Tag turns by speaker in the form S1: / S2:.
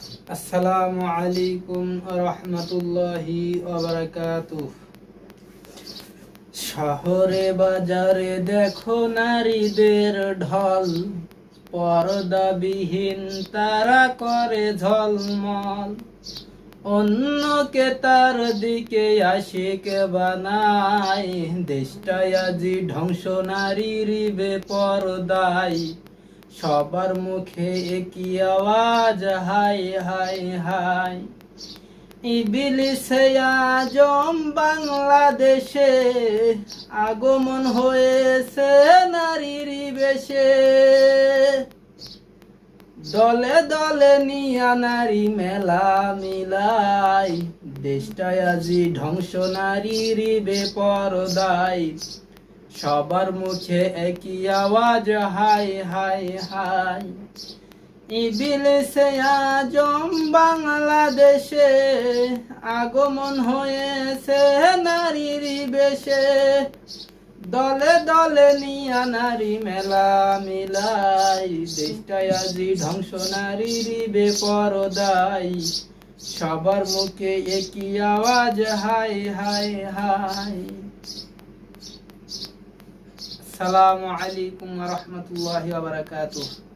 S1: আসসালামু আলাইকুম রাহমাতুল্লাহি ওয়া বারাকাতুহু। শহরে বাজারে দেখো নারীদের ঢল, পর্দাবিহীন তারা করে ঝলমল। অন্যকে তার দিকে আশিক বানায়, দেশটায় আজি ধ্বংস নারীর বেপরদায়। সবার মুখে একই আওয়াজ, হাই হাই হাই। ইবলিসে আজম বাংলাদেশে আগমন হয়েছে নারীর বেশে। দলে দলে নিয়া নারী মেলা মিলাই, দেশটায় আজি ধ্বংস নারীর বেপরদায়। সবার মুখে একই আওয়াজ, হাই হাই হাই। ইবলিসে আজম বাংলাদেশে আগমন হয়েছে নারীর বেশে। দলে দলে নিয়া নারী মেলা মিলাই, দেশটায় আজি ধ্বংস নারীর বেপরদায়। সবার মুখে একই আওয়াজ, হাই হাই হাই। আসসালামু আলাইকুম ওয়া রাহমাতুল্লাহি ওয়া বারাকাতুহু।